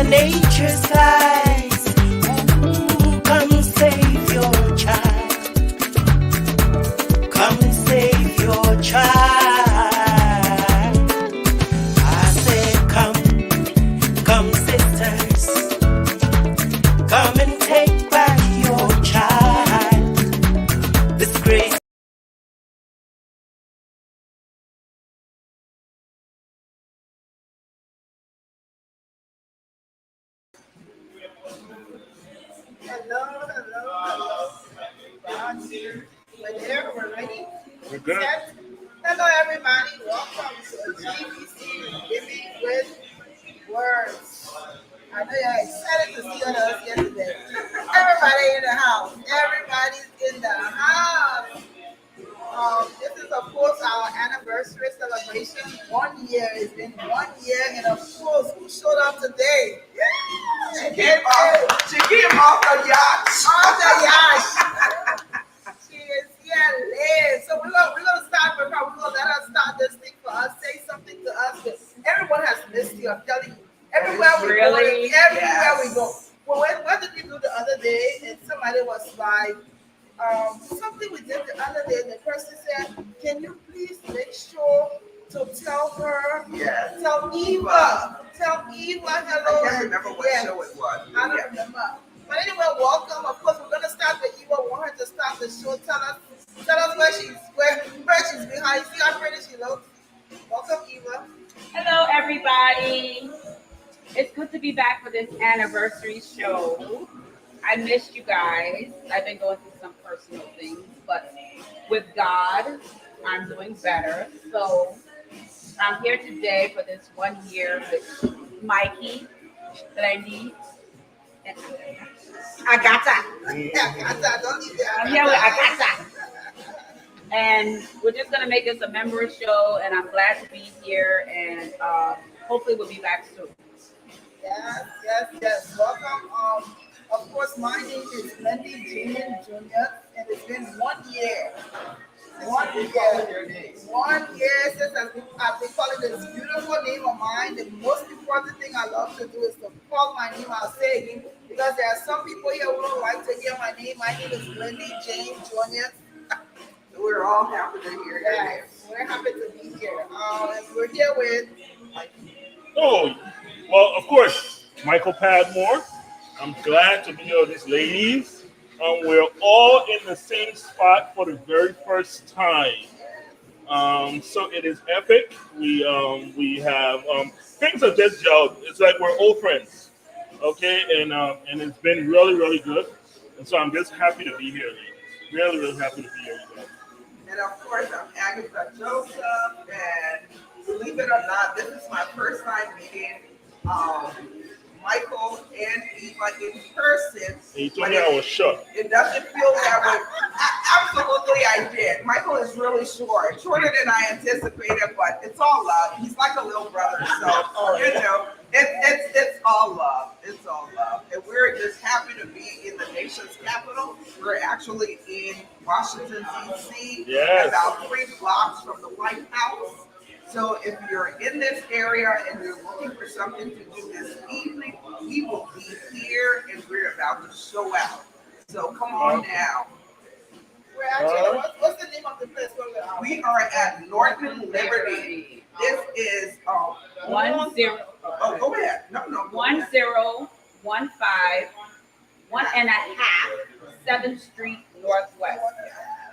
nature's eyes. Ooh, come save your child. Come save your child. I said, come sisters, come and take back your child. This great. Hello. We're there. We're ready. We're good. Set. Hello, everybody. Welcome to GBC Living with Words. I know you're excited to see us here today. Everybody in the house. Everybody's in the house. This is, of course, our anniversary celebration. 1 year. It's been 1 year, and of course, who showed up today? She came off the yacht. On the yacht. She is here late. So we're gonna start with her. We're gonna let her start this thing for us. Say something to us. Everyone has missed you. I'm telling you. Everywhere we go. Well, what did we do the other day? And somebody was like, something we did the other day. And the person said, "Can you please make sure to tell her? Yes. Tell Eva. Tell Eva hello." I can't remember what show it was. I don't remember. But anyway, welcome. Of course, we're gonna start with Eva. We want her to start the show. Tell us where she's behind. See how pretty she looks. Welcome, Eva. Hello, everybody. It's good to be back for this anniversary show. I missed you guys. I've been going through some personal things, but with God, I'm doing better. So I'm here today for this 1 year with Mikey that I need. Agata. Don't leave that. I'm here with Agata. And we're just going to make this a member show, and I'm glad to be here, and hopefully we'll be back soon. Yes. Welcome. Of course, my name is Wendy Junior, and it's been 1 year. 1 year. 1 year since I've been calling this beautiful name of mine. The most important thing I love to do is to call my name. I'll say it again because there are some people here who don't like to hear my name. My name is Wendy Jane Junior. We're all happy to hear your name. We're happy to be here. And we're here with. Oh, well, of course, Michael Padmore. I'm glad to be here with these ladies. We're all in the same spot for the very first time. So it is epic. We have things are just gelled. It's like we're old friends, okay? And it's been really, really good. And so I'm just happy to be here, ladies. Really, really happy to be here with you guys. And of course, I'm Agatha Joseph, and believe it or not, this is my first time meeting Michael and Eva in person. You told me I was shook. It doesn't feel that way. Absolutely, I did. Michael is really shorter than I anticipated, but it's all love. He's like a little brother, so it's all love. It's all love, and we're just happy to be in the nation's capital. We're actually in Washington D.C. Yes. About 3 blocks from the White House. So if you're in this area and you're looking for something to do this evening, we will be here and we're about to show out. So come on down. We're actually, what's the name of the place where we're We are at Norton Liberty. This is 10. Oh, go ahead. No. 1015 7th Street Northwest.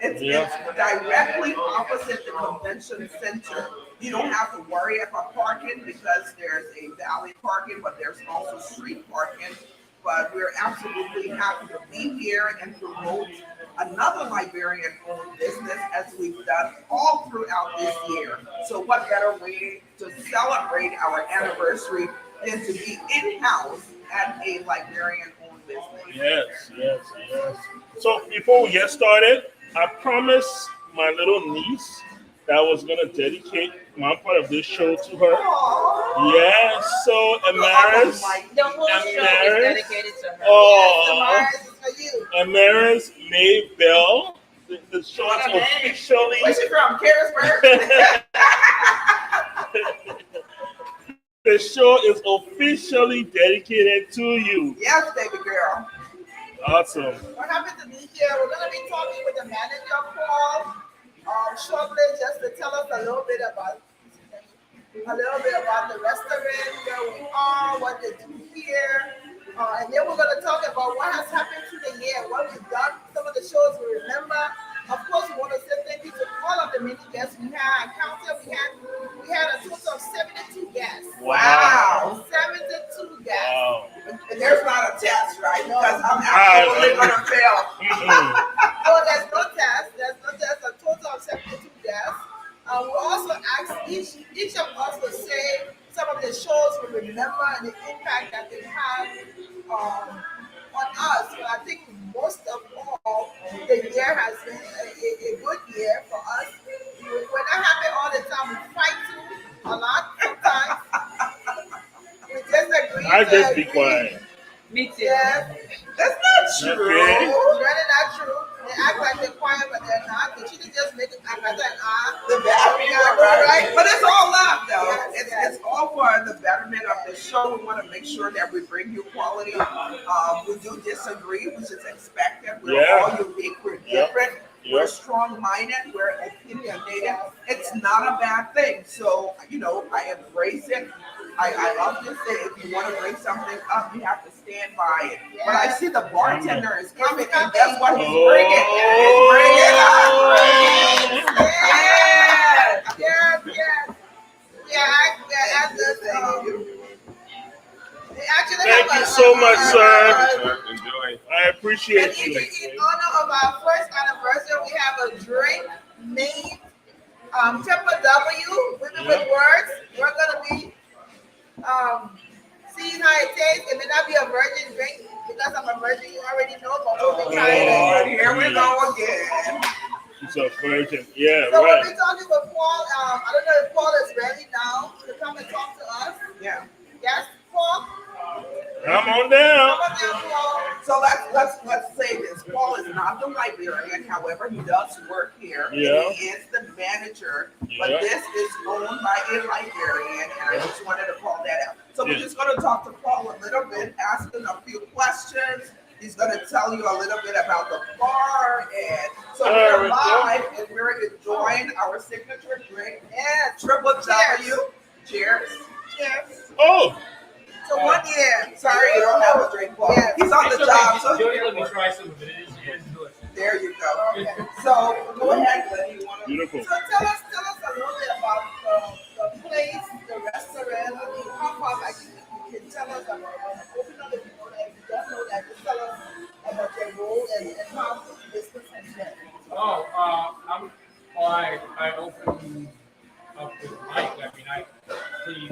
It's directly opposite the convention center. You don't have to worry about parking because there's a valley parking, but there's also street parking. But we're absolutely happy to be here and promote another librarian-owned business as we've done all throughout this year. So what better way to celebrate our anniversary than to be in-house at a librarian-owned business? Yes. So before we get started, I promised my little niece that I was going to dedicate one part of this show to her. Aww. Yes, so Amaris. The whole show is dedicated to her. Oh, Yes, for you. Amaris May Bell. The show is officially. Where's she from? Carisburg? The show is officially dedicated to you. Yes, baby girl. Awesome. We're happy to be here. We're going to be talking with the manager, Paul, shortly, just to tell us a little bit about the restaurant, where we are, what they do here. And then we're going to talk about what has happened through the year, what we've done, some of the shows we remember. Of course, we want to say thank you to all of the many guests we had. I counted, we had a total of 72 guests. Wow. 72 guests. Wow. And there's not a test, right? Because I'm absolutely going to fail. Oh, there's no test. There's no test. A total of 72 guests. We also asked each of us to say some of the shows we remember and the impact that they had on us. But I think most of all, the year has been a good year for us. We're not happy all the time. We fight too a lot sometimes. We disagree. I just be quiet. Me too. Yes. That's not true. Okay. It's really not true. They act like they're quiet, but they're not. They should just make it act like they're not. The betterment, Yeah, right? But it's all love, though. Yes, yes. It's all for the betterment of the show. We want to make sure that we bring you quality. We do disagree, which is expected. We're all unique. We're different. We're strong-minded. We're opinionated. It's not a bad thing. So, I embrace it. I love to say, if you want to bring something up, you have to stand by it. Yes. But I see the bartender is coming, and coming. guess what? He's bringing. He's bringing us. Yes. Thank you so much, sir. I appreciate In you. honor of our first anniversary, we have a drink named Triple W, Women with Words. We're gonna be seeing how it tastes. It may not be a virgin drink because I'm a virgin, you already know, but we'll be trying And it. here we go again. She's a virgin. Yeah, So we'll right. be talking with Paul. I don't know if Paul is ready now to come and talk to us. Yeah. Yes, Paul? Come on down. Come on down, Paul. So let's say this. Paul is not the librarian, however, he does work here. Yeah. He is the manager, but Yeah. this is owned by a librarian, and I just wanted to call that out. So we're Yeah. just going to talk to Paul a little bit, ask him a few questions. He's going to tell you a little bit about the bar, and so There we're we go. live, and we're enjoying our signature drink. Yeah, Triple W. Cheers. Cheers. Oh, So 1 year. Sorry, you don't have a drink, Paul. Yes. He's on the job, so Jody, let me try some of it. It is delicious. there you go. So go ahead, Glenn. You want to? beautiful. So tell us a little bit about the place, the restaurant. I mean, how far back you can tell us about open up the people that you don't know that. Just tell us about your role and how the business has been. I opened up with Mike. We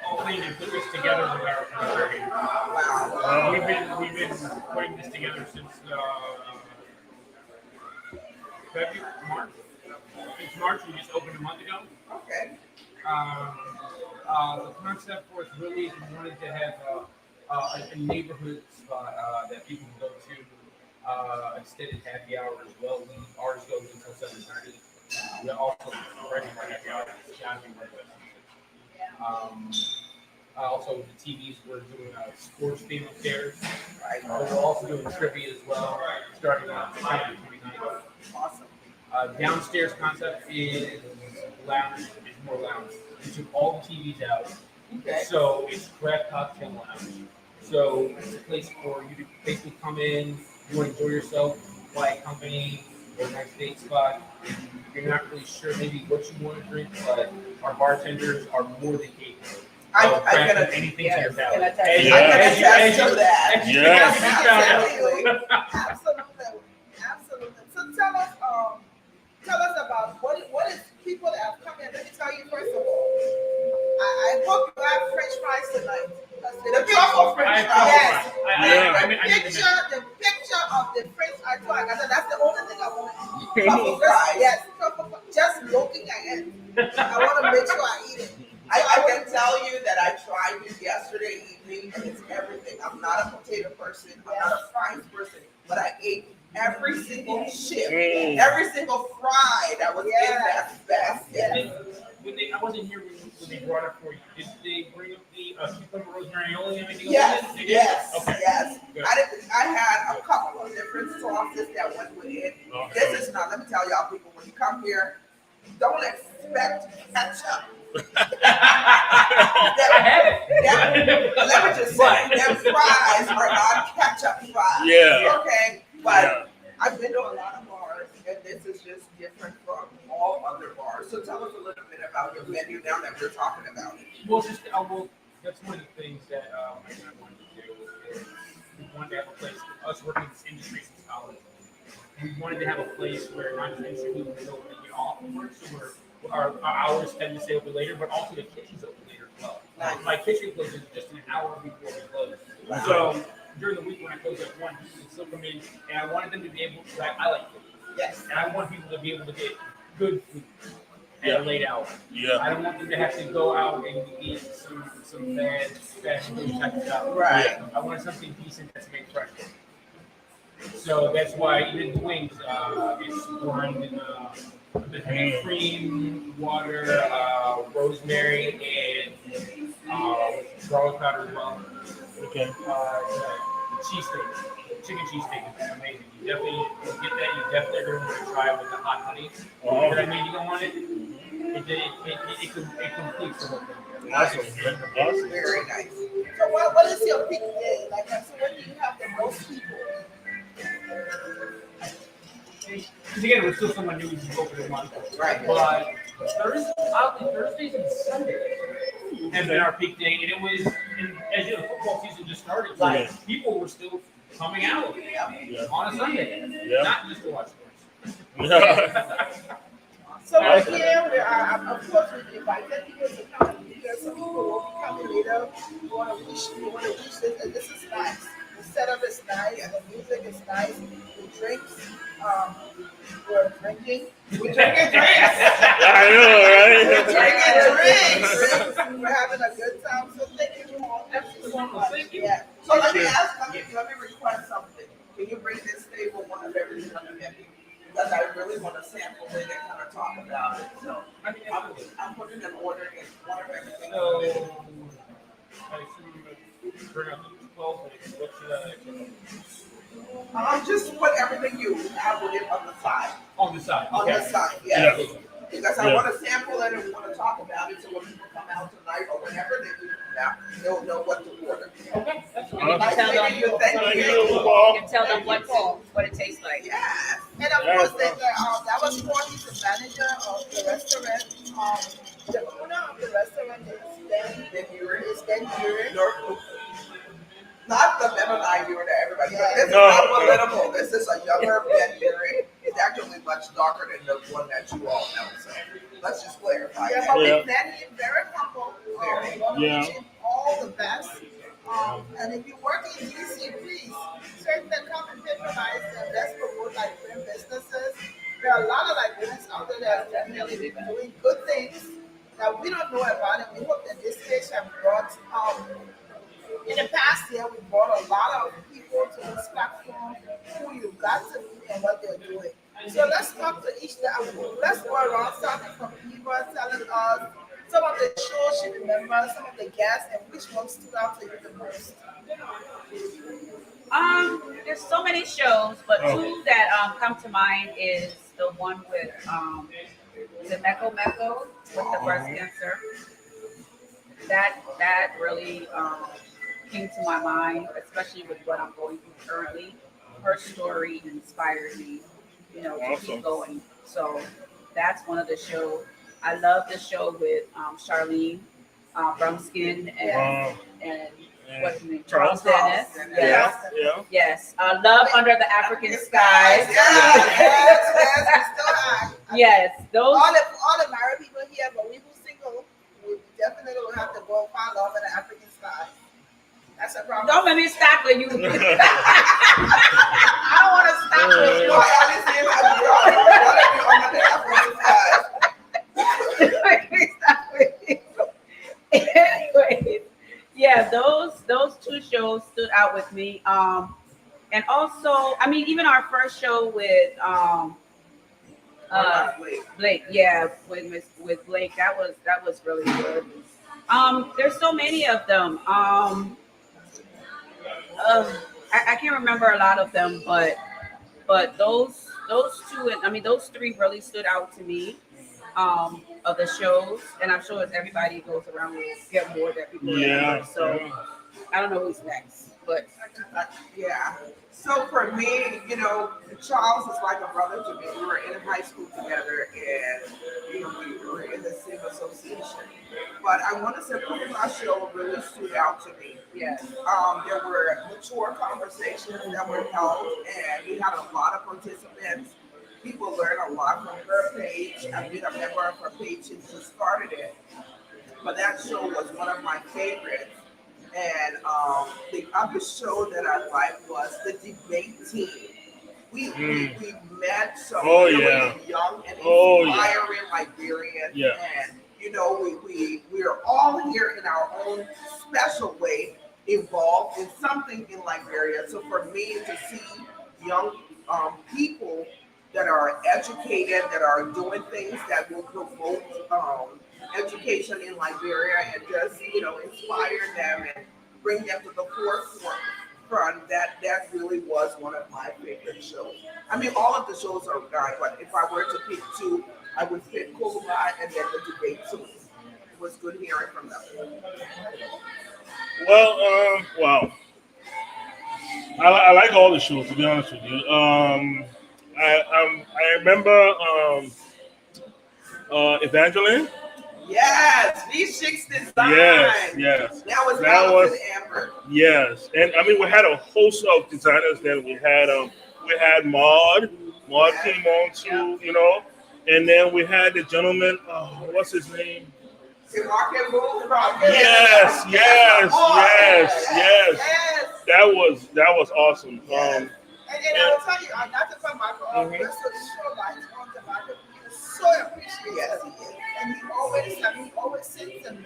all cleaned and put this together with our librarian. Wow. We've been putting this together since March. Since March, we just opened a month ago. Okay. The concept for us really is we wanted to have a neighborhood spot that people can go to instead of happy hour as well. Ours goes until 7:30. We also regular happy hour. Also, the TVs, we're doing sports theme upstairs. Right. We're also doing trivia as well, starting on Saturday 29th. Awesome. Downstairs concept is lounge, is more lounge. We took all the TVs out. Okay. So it's craft cocktail lounge. So it's a place for you to basically come in, you want to enjoy yourself, quiet company, or a nice date spot. You're not really sure maybe what you want to drink, but our bartenders are more than capable. I of can crafting attest- anything yes, to your palate. can attest. As you- Yeah. as you- I can as you- attest to that. as you- Yes. as you found out. Absolutely. So tell us about what is people that have come in. Let me tell you first of all, I hope you have French fries tonight. The truffle French fries. Yes. Yeah. I mean, The picture of the French I told I said that's the only thing I want to eat. Truffle fries. Yes, truffle fries. Just looking at it. I want to make sure I eat it. I can tell you that I tried it yesterday evening, and it's everything. I'm not a potato person. I'm not a fries person, but I ate every single chip, every single fry that was in that basket. I wasn't here when they brought it for you. Did they sweet pepper rosemary aioli, anything Yes, else? yes, Okay. yes. Good. I had a couple of different sauces that went with it. This is not, let me tell y'all people, when you come here, don't expect ketchup. I have it. Let me just say, them fries are not ketchup fries. Yeah. Okay, but Yeah. I've been to a lot of bars, and this is just different from all other bars. So tell us a little bit about your menu now that we're talking about it. Well, just that's one of the things that Mike and I wanted to do. Is we wanted to have a place. Us working in this industry since college, we wanted to have a place where not just industry people was able to get off of work, so our hours tend to stay open later, but also the kitchen's open later as well. Nice. My kitchen closes just an hour before we close. So during the week when I close at 1, people can still come in, and I wanted them to be able to. I like food, Yes. and I want people to be able to get good food at a late hour. Yeah. I don't want them to have to go out and eat some bad fast food type of stuff. Right. I want something decent that's made fresh. So that's why even the wings, it's brined in the heavy cream, water, rosemary, and garlic powder as well. Okay. Cheesesteak, chicken cheesesteak is amazing. You definitely get that. You definitely are going to want to try it with the hot honey that I made you go on it. It completes the whole thing. Awesome. Awesome. Very nice. So what is your peak day? Like, so when do you have the most people? Because again, we're still someone new who's open in month. Right. But Thursdays and Sundays have been our peak day, and it was, as you know, the football season just started. So Yeah. people were still coming out on a Sunday, Yeah. not just to watch sports. So we're here, of course, we invited people to come and be here. Some people will be coming later. We want to wish this, and this is nice. The setup is nice, the music is nice, the drinks, we're drinking. We're drinking drinks. I know, right? We're drinking drinks. Drinks. We're having a good time. So thank you all. Thank you so much. Thank you. Yeah. So let me request something. Can you bring this table one of everything on the menu? Because I really want to sample it and kind of talk about it. So I'm putting an order in one of everything on the menu. I assume bring out the 12 things. What should I Just put everything you have with it on the side. on the side? On Okay. the side, yes. Yeah. Because I Yeah. want to sample it and we want to talk about it so when people come out tonight or whenever they do come out, they'll know what to order. Okay. That's And you can tell them, Thank you. Thank you, you Paul. can tell them what it tastes like. Yes. And of course, that was Paul, he's the manager of the restaurant. The owner of the restaurant Then you're is Ben Buren. not the Mennonite viewer to everybody, but this is No. not political. This is a younger Ben Buren. He's actually much darker than the one that you all know. So let's just clarify Yeah, that. but Yeah. we met him very humble. We want to Yeah. wish him all the best. And if you work in DC, please certainly come and patronize them. Let's promote Liberian businesses. There are a lot of Liberians out there that are definitely doing good things that we don't know about, and we hope that this stage have brought. In the past year, we brought a lot of people to this platform who you got to meet and what they're doing. So let's talk to each other. Let's go around starting from Eva telling us some of the shows she remembers, some of the guests, and which one stood out to you the most. There's so many shows, but two that come to mind is the one with the Meko Meko with the breast cancer. That really came to my mind, especially with what I'm going through currently. Her story inspired me, to Awesome. keep going. So that's one of the shows. I love the show with Charlene Brumskin and what's his name? Charles Dennis. Yeah. Yeah. Yes. Love Under the African Skies. Yes, we still are. Yes, those. All the married people here, but we who single, we definitely will have to go find love in the African sky. That's a problem. Don't let me stop with you. I don't want to stop with you. Let me stop with you. Anyways, yeah, those two shows stood out with me. And also, I mean, even our first show with Blake, yeah, with Blake, that was really good. There's so many of them. I can't remember a lot of them, but those two, and I mean those three really stood out to me. Of the shows, and I'm sure as everybody goes around, we'll get more that people remember. So I don't know who's next, but Yeah. So for me, Charles is like a brother to me. We were in high school together, and we were in the same association. But I want to say Puma show really stood out to me. yes, There were mature conversations that were held, and we had a lot of participants. People learned a lot from her page. I've been a member of her page since she started it. But that show was one of my favorites. And the other show that I liked was the debate team. We met some really young and inspiring Liberians. Yeah. And we're all here in our own special way involved in something in Liberia. So for me to see young people that are educated, that are doing things that will promote education in Liberia and just inspire them and bring them to the forefront. That really was one of my favorite shows. I mean, all of the shows are good, but if I were to pick two, I would pick Kulubai and then the debate too. It was good hearing from them. Well, wow. I like all the shows, to be honest with you. I remember Evangeline. Yes, V6 Design. Yes. That was Amber. Yes, and I mean we had a host of designers. Then we had Maud. Maud came on too, and then we had the gentleman. What's his name? Yes. That was awesome. And I will tell you, not to come back on, just to show light on the market, he is so appreciative. And he always sends a message to me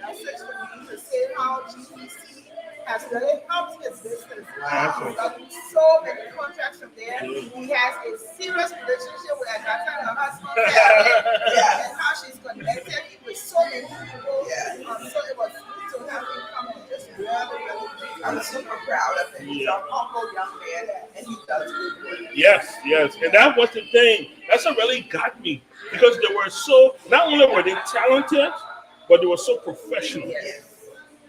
to say how GBC has really helped his business. He's gotten so many contracts from there. He has a serious relationship with Agatha and her husband, and how she's connected with so many people. So it was good to have him come on. Just really I'm super proud of him. He's a humble young man, and he does good work. Yes, and that was the thing. That's what really got me because they were so. Not only were they talented, but they were so professional.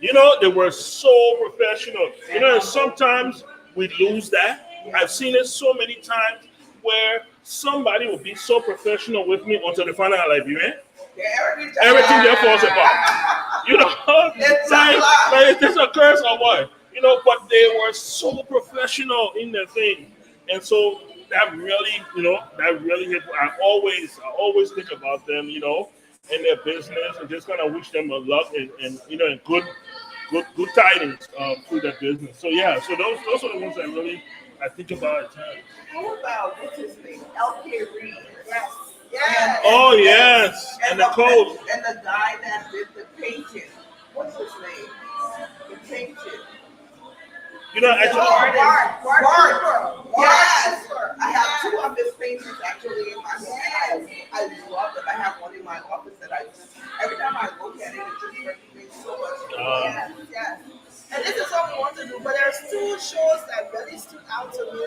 They were so professional. Sometimes we lose that. I've seen it so many times where somebody will be so professional with me until they find out I'm Liberian. Everything just falls apart. Like is this a curse or what? But they were so professional in their thing, and so that really hit. I always think about them, in their business, and just kind of wish them a luck and good tidings through their business. So so those are the ones I think about at times. How about what's his name? LK Reed. Yes. And the code. And the guy that did the painting. What's his name? The painting. Yes. I have two of his paintings actually in my home. I love them. I have one in my office that every time I look at it, it just brings me so much. Yes. And this is what we want to do. But there's two shows that really stood out to me.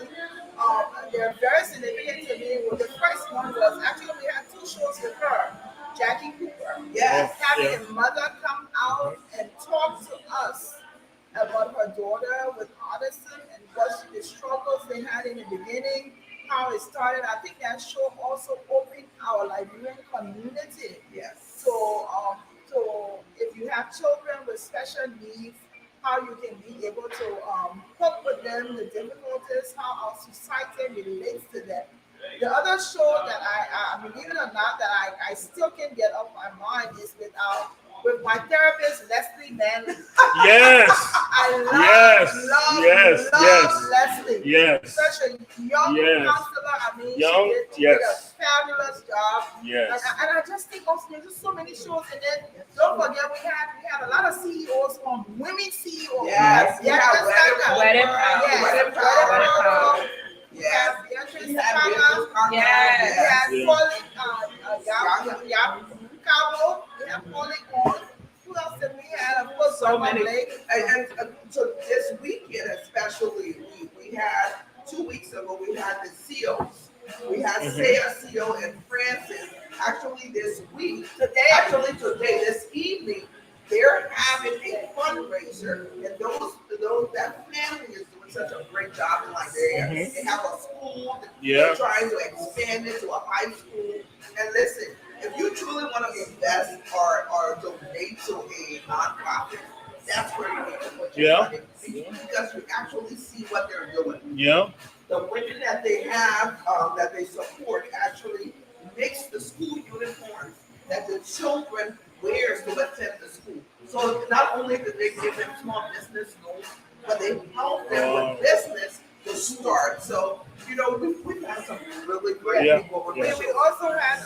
They're very significant to me. Well, the first one was actually we had two shows with her, Jackie Cooper. Yes. Having a mother come out and talk to us about her daughter with autism and the struggles they had in the beginning, how it started. I think that show also opened our Liberian community. Yes. So if you have children with special needs, how you can be able to cope with them, the difficulties, how our society relates to them. The other show that I believe it or not, that I still can get off my mind is with my therapist, Leslie Manley. Yes. I love Leslie. Yes. Such a young counselor. I mean, she did a fabulous job. Yes. And I just think also there's just so many shows. And then don't forget we had a lot of CEOs on women CEOs. Yes. Wedding Proud. Yes, Beatrice Changa. Yes, Pauline Cabo. We have Pauline on. Who else did we have? so many. Blake. And so this weekend, especially, we had 2 weeks ago, we had the SEALs. We had Saya Seal and Francis. Actually, this week, today, this evening, they're having a fundraiser, and that family is doing such a great job in Liberia. They have a school. They're trying to expand it to a high school. And listen, if you truly want to invest or donate to a nonprofit, that's where you need to put your money, because you actually see what they're doing. Yeah. The women that they have, that they support, actually makes the school uniforms that the children wears to attend the school. So not only do they give them small business loans, but they help them with business to start. So, we've had some really great people. We also had,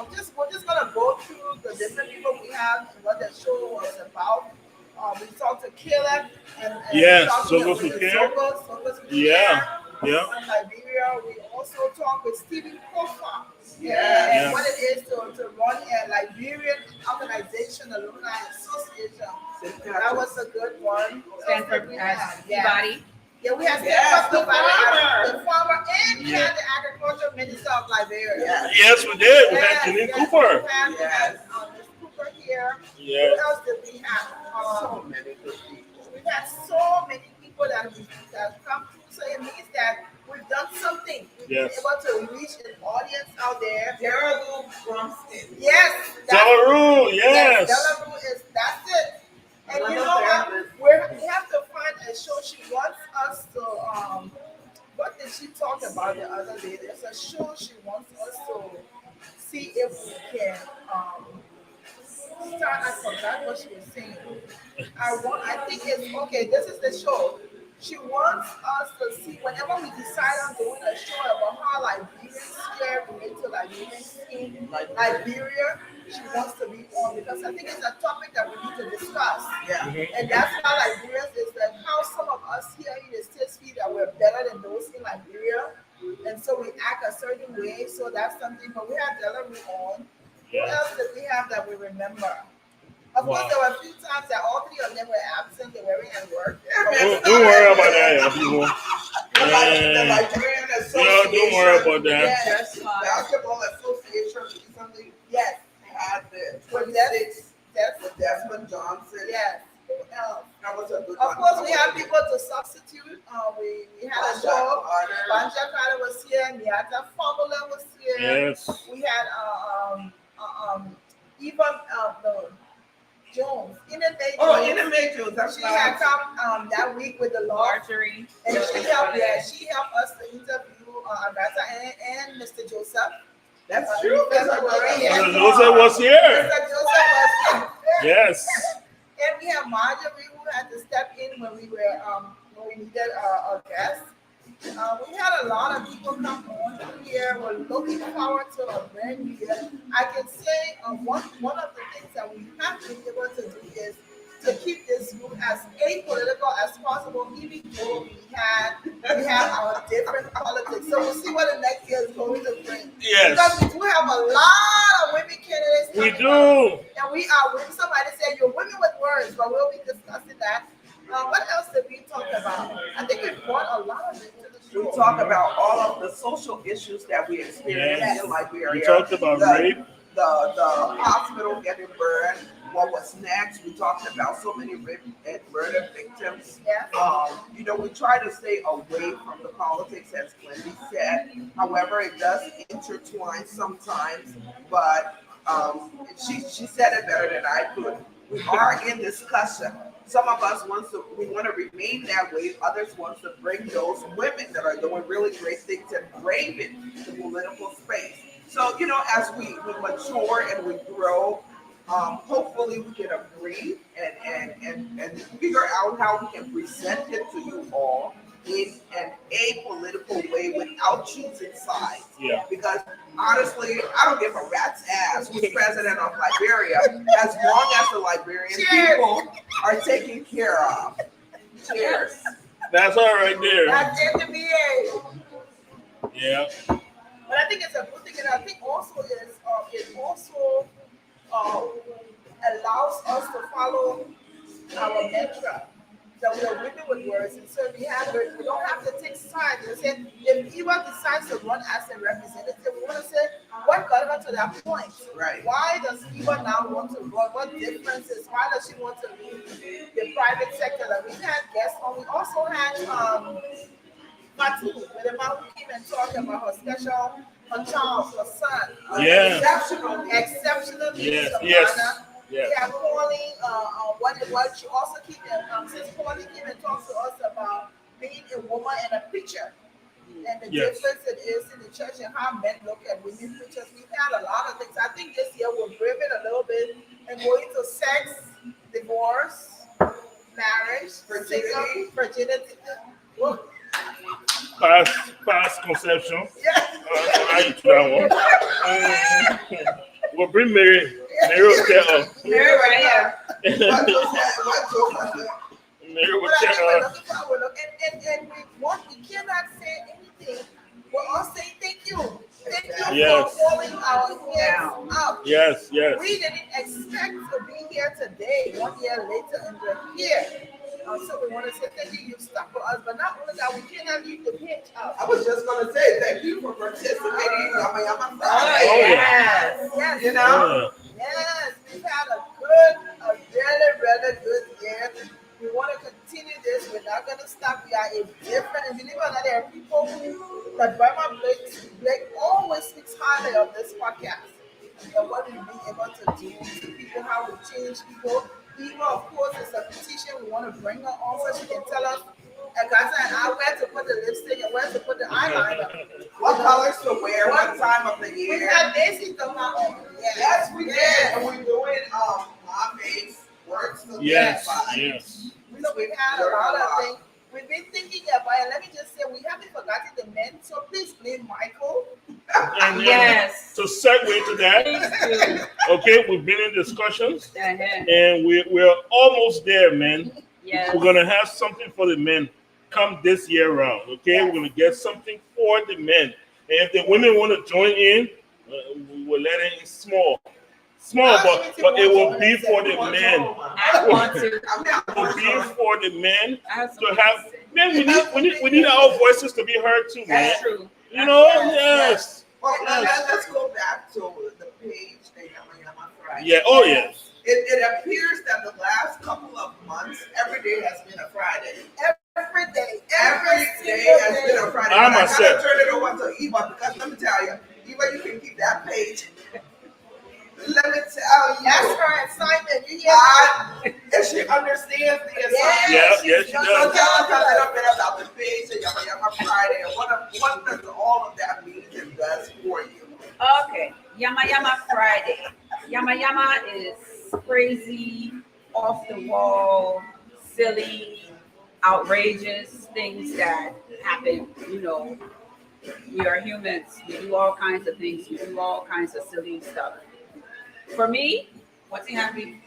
we're just gonna go through the different people we have and what the show was about. We talked to Caleb and Sogos in Liberia. We also talked with Stephen Kofa and what it is to run a Liberian organization, alumni association. That was a good one. Stanford Peabody. Yeah, we have Stanford Peabody, the farmer and the agriculture minister of Liberia. Yes, we did. We had Janine Cooper. We had Ms. Cooper here. Yes. Who else did we have? So many good people. We've had so many people that have come through. So it means that we've done something. We've been able to reach an audience out there. Delarue Brumston. Yes. Delarue, yes. Delarue that's it. And you know what? We have to find a show. She wants us to, what did she talk about the other day? There's a show she wants us to see if we can start. I forgot what she was saying. I think it's, okay, this is the show. She wants us to see, whenever we decide on doing a show about how Liberians here relate to Liberians in Liberia, she wants to be on, because I think it's a topic that we need to discuss. And that's how Liberians is, that how some of us here in the States feel that we're better than those in Liberia. And so we act a certain way. So that's something, but we have Delarue on. What else did we have that we remember? Of course, there were a few times that all three of them were absent. They weren't at work. Don't worry about that, people. The Liberian Association. Don't worry about that. Yes, Basketball Association recently had the 26th with Desmond Johnson. Yes. That was a good Of course, we have people to substitute. We had a show. Banja Carter was here. Niata Formula was here. Yes. We had even Jones. Iname Jones. She had come that week with the Marjorie. and she helped us to interview Agatha and Mr. Joseph. That's true. Mr. Joseph was here. Mr. Joseph was here. Yes. And we have Marjorie, who had to step in when we needed a guest. We had a lot of people come on here. We're looking forward to a brand new year. I can say one of the things that we have to be able to do is to keep this group as apolitical as possible, even though we have our different politics. So we'll see what the next year is going to bring. Yes. Because we do have a lot of women candidates. We do. And we are women. Somebody said you're women with words, but we'll be discussing that. What else did we talk about? I think we brought a lot of it to the show. We talk about all of the social issues that we experience in Liberia. We talked about rape. The hospital getting burned. What was next? We talked about so many rape and murder victims. We try to stay away from the politics, as Wendy said. However, it does intertwine sometimes. But she said it better than I could. We are in discussion. Some of us want to remain that way. Others want to bring those women that are doing really great things and brave it to political space. So, as we mature and we grow, hopefully we can agree and figure out how we can present it to you all in an apolitical way without choosing sides. Yeah. Because honestly, I don't give a rat's ass who's president of Liberia, as long as the Liberian people are taken care of. Cheers. That's all right there. That's it to be a. Yeah. But I think it's a good thing, and I think also it also allows us to follow our mantra that we are women with words, and so we don't have to take sides. We say if Eva decides to run as a representative, we want to say what got her to that point. Right. Why does Eva now want to run? What differences? Why does she want to leave the private sector? That we had guests on. We also had Fatu, with the man who came and talked about her special, her child, her son. Yeah. Exceptional Yes, of yes, honor. yes. Yeah, Pauline, what it was, she also came and, since Pauline came and talked to us about being a woman and a preacher. And the Yes. difference it is in the church and how men look at women preachers. We've had a lot of things. I think this year we'll brave it a little bit and go into sex, divorce, marriage, virginity. Look, Past conception. yes. I eat that one. We'll bring Mary will tell us. They're right here. What was that? Mary will But I think tell we're us. looking forward. And we cannot say anything. We're all saying thank you. Thank you Yes. for holding our hands up. Yes, yes. We didn't expect to be here today, 1 year later, and we're here. So we want to say thank you. You've stuck with us, but not only that, we cannot leave the pitch out. I was just gonna say thank you for participating in Yama Yama Oh, Friday. yes. Yes, You know? yes, we've had a really good year. We want to continue this. We're not going to stop. We are a different, and believe it or not, there are people that Burma Blake always speaks highly of this podcast and what we've been able to do to people, how we change people. Eva, of course, is a beautician. We want to bring her on so she can tell us, and guys, where to put the lipstick and where to put the eyeliner. What colors to wear, what time of the We year. had Daisy come out. Yes, we did. And we're doing face works. Yes, yes. So we've had a lot of things. We've been thinking about it. Let me just say, we haven't forgotten the men, so please blame Michael. And Yes. to segue to that, Please do. okay, we've been in discussions Uh-huh. and we're almost there, man. Yes. We're gonna have something for the men come this year round. Okay, Yes. we're gonna get something for the men. And if the women want to join in, we will let it in small, but it will be for the men. I want to. It will be for the men I have to something have. to say. Man, we need our voices to be heard too, man. That's true. You know, yes. Well, let's go back to the page that Yama Yama Friday. Yeah. Oh, yes. It appears that the last couple of months, every day has been a Friday. Every day. Every day has been a Friday. I But I myself. gotta turn it over to Eva because let me tell you, Eva, you can keep that page. Let me tell you. That's her assignment. You hear And she understands the assignment. Yeah, yes, she So does. tell us a little bit about the page and Yama Yama Friday and what does all of that mean and does for you. Okay. Yama Yama Friday. Yama Yama is crazy, off the wall, silly, outrageous things that happen. You know, we are humans. We do all kinds of things. We do all kinds of silly stuff. For me, what's he happy?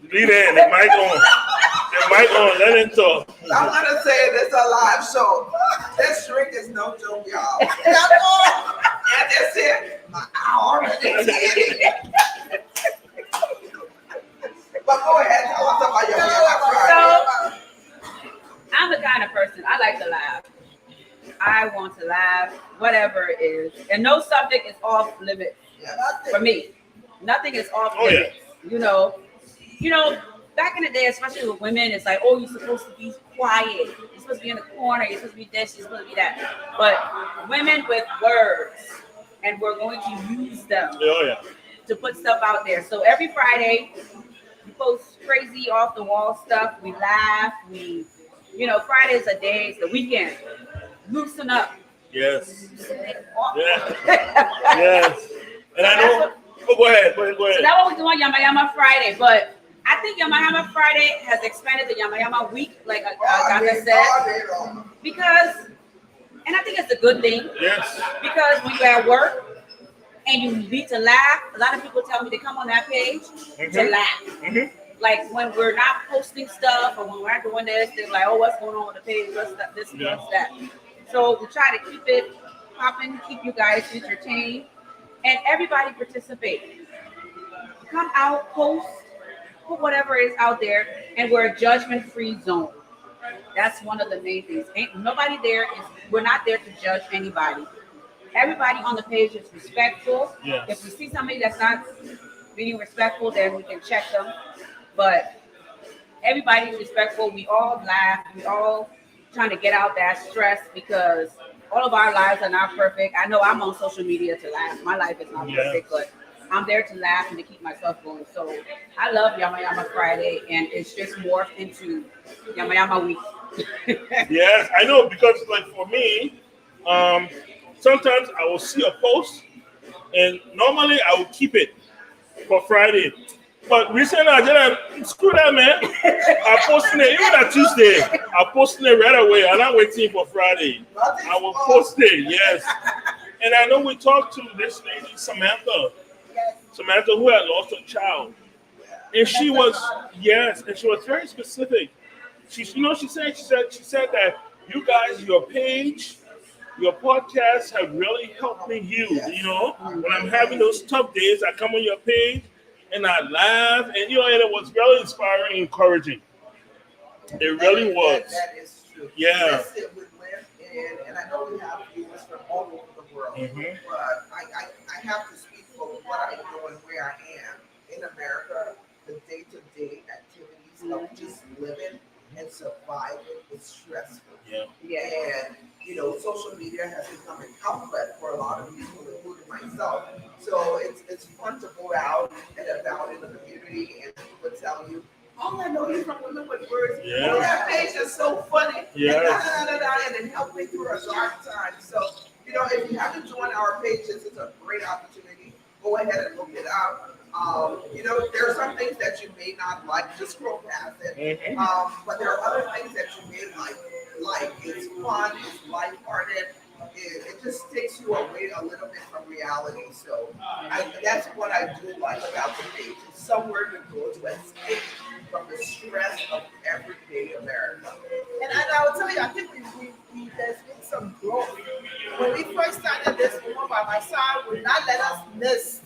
Be there. The mic on. The mic on. Let him talk. I'm gonna say this a live show. This drink is no joke, y'all. And that's it. I already did. But go ahead, tell us about your Friday. So, I'm the kind of person, I like to laugh. I want to laugh, whatever it is. And no subject is off limits for me. Nothing is off Oh, yeah. limits. You know, back in the day, especially with women, it's like, oh, you're supposed to be quiet. You're supposed to be in the corner. You're supposed to be this. You're supposed to be that. But women with words, and we're going to use them Oh, yeah. to put stuff out there. So every Friday, we post crazy off the wall stuff. We laugh. Friday's a day. It's the weekend. Loosen up. Yes. Yeah. Yes. And I know. Oh, go ahead. So that's what we do on Yama Yama Friday. But I think Yama Yama Friday has expanded the Yama Yama week, like Gaka said, because, and I think it's a good thing, Yes. because when you're at work and you need to laugh, a lot of people tell me to come on that page to laugh. Mhm. Like when we're not posting stuff or when we're not doing this, they're like, oh, what's going on with the page? What's that? This, Yeah. what's that? So we try to keep it popping, keep you guys entertained, and everybody participate. Come out, post, put whatever is out there, and we're a judgment-free zone. That's one of the main things. Ain't nobody there is. We're not there to judge anybody. Everybody on the page is respectful. Yes. If we see somebody that's not being respectful, then we can check them. But everybody's respectful. We all laugh. We all trying to get out that stress because all of our lives are not perfect. I know I'm on social media to laugh. My life is not perfect, but I'm there to laugh and to keep myself going. So I love Yama Yama Friday, and it's just morphed into Yama Yama Week. Yes, I know, because like for me, sometimes I will see a post, and normally I will keep it for Friday. But recently I did screw that, man. I posted it even on Tuesday. I posted it right away. I'm not waiting for Friday. I will post it, yes. And I know we talked to this lady, Samantha, who had lost her child. And she was, yes, and she was very specific. She said that you guys, your page, your podcast have really helped me heal. You know, when I'm having those tough days, I come on your page and I laugh, and and it was really inspiring and encouraging. It really was. That is true. Yeah. We live in, and I know we have viewers from all over the world, Mhm. but I have to speak for what I know and where I am in America. The day-to-day activities of just living and surviving is stressful. Yeah. And social media has become an outlet for a lot of people, including myself. So it's fun to go out and about in the community and people tell you, "Oh, I know you from Women with Words. Yeah. Oh, that page is so funny." Yes. And it helped me through a dark time. So if you haven't joined our pages, it's a great opportunity. Go ahead and look it up. There are some things that you may not like, just scroll past it. But there are other things that you may like. It's fun, it's lighthearted. It just takes you away a little bit from reality. So that's what I do like about the page. It's somewhere to go to escape from the stress of everyday America. And I will tell you, I think there's been some growth. When we first started this woman by my side would not let us miss.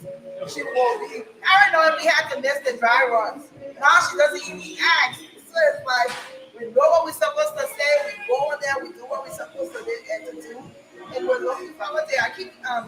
She will be paranoid we had to miss the dry runs. Now she doesn't even ask. So it's like we know what we're supposed to say, we go in there, we do what we're supposed to do. And we're looking forward to it. I keep I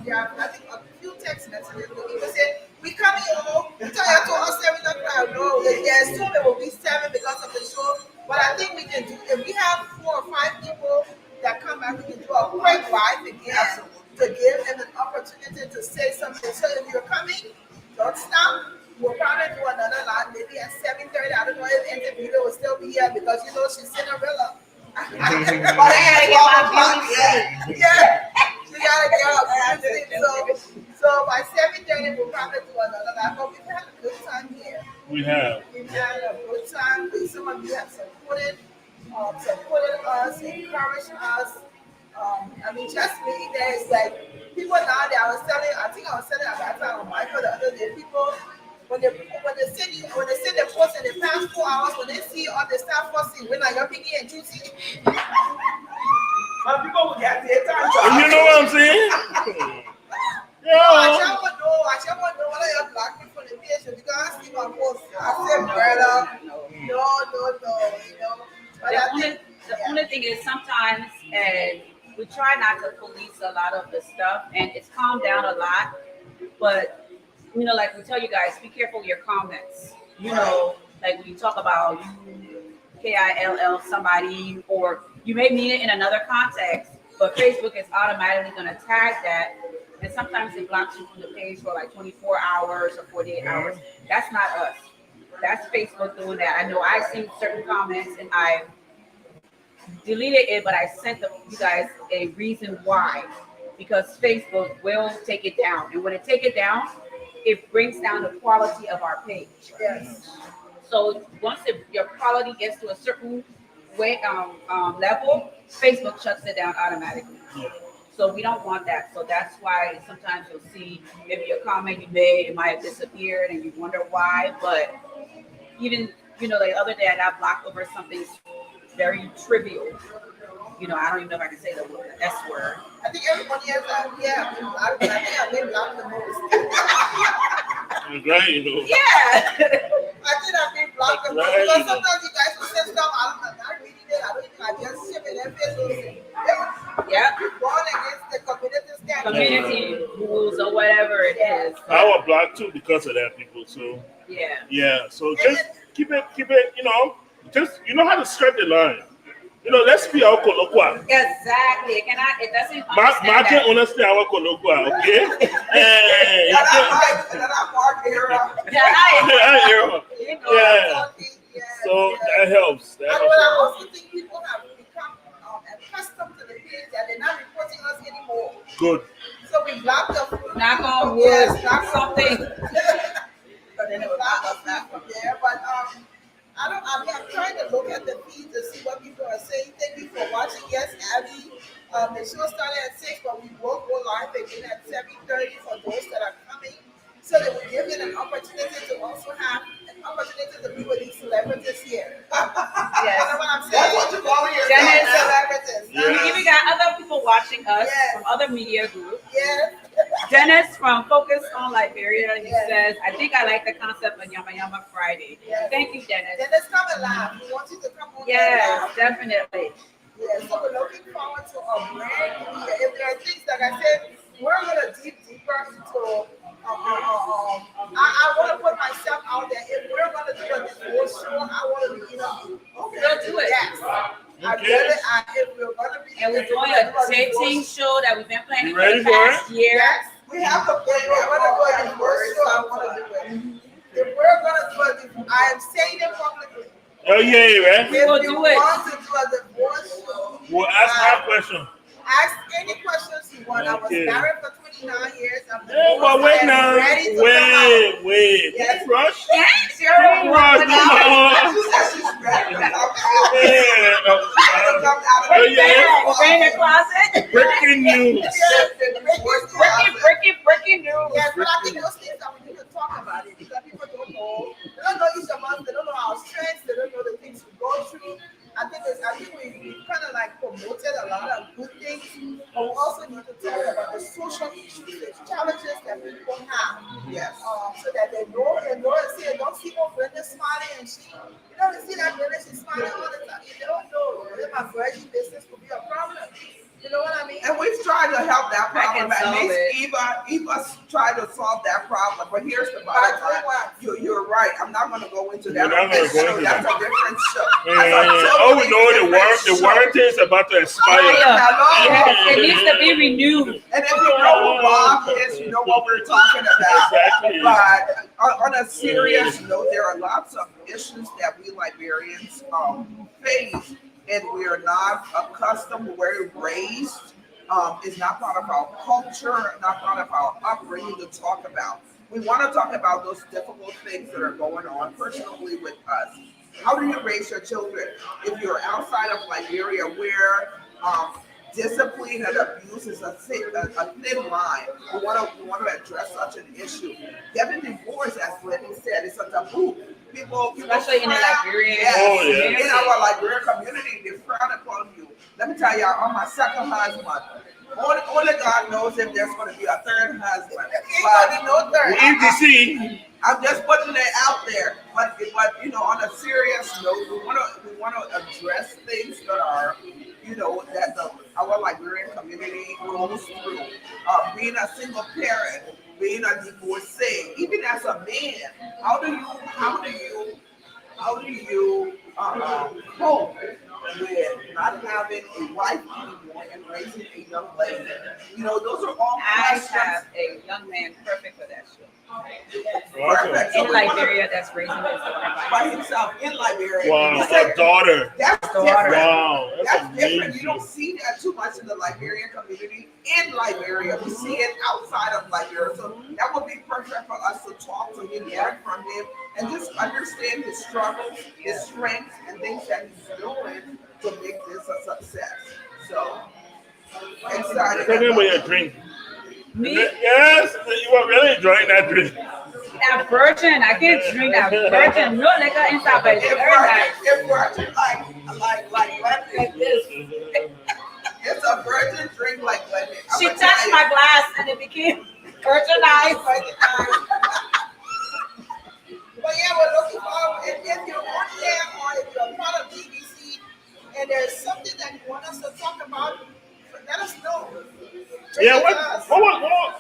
think a few text messages where people say, "We coming home." You tell you to us 7 o'clock. No, soon it will be 7 because of the show. But I think we can do, if we have 4 or 5 people that come back, we can do a quick live again to give them an opportunity to say something. So if you're coming, don't stop. We'll probably do another live maybe at 7:30. I don't know if interview will still be here because she's Cinderella. But I gotta get my beauty. Yeah, she gotta get up. So by 7:30 we'll probably do another live. But we've had a good time here. We have. We've had a good time. Some of you have supported us, encouraged us. Just me, there's like people now that I think I was telling at that time on Michael the other day, people when they see the post in the past 4 hours, when they see all the stuff posting, when you're picking and choosing. Some people will get their time. You know what I'm saying? I just want to know whether you're black people in the page because I see my post. I say, brother, no. But The only thing is sometimes, and we try not to police a lot of the stuff, and it's calmed down a lot. But like we tell you guys, be careful with your comments. Like when you talk about KILL somebody, or you may mean it in another context, but Facebook is automatically going to tag that, and sometimes it blocks you from the page for like 24 hours or 48 hours. That's not us. That's Facebook doing that. I know I've seen certain comments and I deleted it, but I sent you guys a reason why, because Facebook will take it down, and when it take it down, it brings down the quality of our page. yes. So once your quality gets to a certain level, Facebook shuts it down automatically. Yeah. So we don't want that. So that's why sometimes you'll see maybe a comment you made, it might have disappeared, and you wonder why. But even like the other day, I got blocked over something very trivial. I don't even know if I can say the S word. I think everybody has that. Yeah, I think I've been blocked the most. I'm glad you know. Yeah. I think have been blocked Right. because sometimes you guys will say stuff. I'm not reading it. I don't even. I just ship it and Facebook. Yep. You're going against the community standard. Community rules or whatever it is. I was blocked too because of that, people. So Yeah. yeah, so just keep it. Just you know how to strike the line. Let's be our colloquial. Exactly. It doesn't Martin understand understand our colloquial, okay? And then I mark era. that. Yeah. Yeah. Yeah. So that helps. That And helps. what I also think people have become accustomed to the page that they're not reporting us anymore. Good. So we blocked them. Knock on wood. Yes, knock on Something. wood. But then it was not from there. But I'm trying to look at the feed to see what people are saying. Thank you for watching. Yes, Abby. The show started at 6, but we will go live again at 7:30 for those that are coming. So that we give it an opportunity to also have an opportunity to be with these celebrities here. You know what I'm saying? That's what you call your Dennis. Celebrities. Yeah. We even got other people watching us Yes. from other media groups. Yes. Dennis from Focus on Liberia, he Yes. says, I think I like the concept of Yama Yama Friday. Yes. Thank you, Dennis. Dennis, come alive. We want you to come on. Yes, live. definitely. Yeah, so we're looking forward to a brand new year. If there are things, like I said, we're going to deeper into. I want to put myself out there. If we're going to do a divorce show, I want to be interviewed. Okay, We'll do it. Yes. Okay. If we're going to be, And we're if doing gonna a do divorce dating show that we've been planning You for ready the past for year. Yes. We have to play If we're going to do a divorce show, I want to do it. If we're going to do a divorce, I am saying it publicly. Oh yeah, right? We will If you do it. want to do a divorce show, We'll ask my question. ask any questions you want. I was Okay. married for 29 years. I'm Yeah, but wait I am now. ready to come out. Wait. Yes. Don't rush. Yes, you're Don't rush. right. No. She said she's ready to come out. Yeah. Oh, yeah. We're in the closet. Breaking news. Breaking news. Yes, but I think those things that we need to talk about it because people don't know. They don't know each of us. They don't know our strengths. They don't know the things we go through. I think we kind of like promoted a lot of good things, but we also need to talk about the social issues, the challenges that people have. Yes. So that they know and see. They don't see no Brenda smiling and she, see that Brenda, she's smiling all the time. They don't know whether my virgin business could be a problem. You know what I mean? And we've tried to help that problem. I can At solve least Eva's tried to solve that problem. But here's the bottom line. You're right. I'm not going to go into that. You're not gonna go into That's that. a different show. Oh, we know the warranty is about to expire. Hello. Yes, it needs to be renewed. And if you know who Bob is, you know what we're talking about. Exactly. But on a serious note, there are lots of issues that we Liberians face, and we are not accustomed to where we're raised. It's not part of our culture, not part of our upbringing to talk about. We want to talk about those difficult things that are going on personally with us. How do you raise your children if you're outside of Liberia, where discipline and abuse is a thin line? We want to address such an issue. Getting divorced, as Lenny said, is a taboo. People Especially in the frown. Liberian Yes. Oh, yeah. In our Liberian community, they frown upon you. Let me tell y'all, on my second husband, only God knows if there's going to be a third husband. But no third. We need to see. I'm just putting it out there. But on a serious note, we want to address things that are, that our Liberian community goes through. Being a single parent, being a divorcee, even as a man, how do you cope with not having a wife anymore and raising a young lady? Those are all I questions. have a young man perfect for that show. Perfect. So In we wanna- Liberia, that's raising his daughter. by himself in Liberia. Wow, You said a daughter. that's Daughter. different. Wow, That's that's different. amazing. You don't see that too much in the Liberian community. In Liberia, we see it outside of Liberia. So that would be perfect for us to talk to him, learn from him, and just understand his struggles, his strengths, and things that he's doing to make this a success. So excited. Tell me about your drink. Me, Yes, you were really enjoying that drink. that virgin, I can't drink that virgin. No liquor inside, but it's very nice. It's virgin like This. it's a virgin drink like lemon. I'm She gonna tell touched you. my glass and it became virginized. But yeah, we're looking forward. and there's something that you want us to talk about, let us know. Yeah, Bring it what, to us. I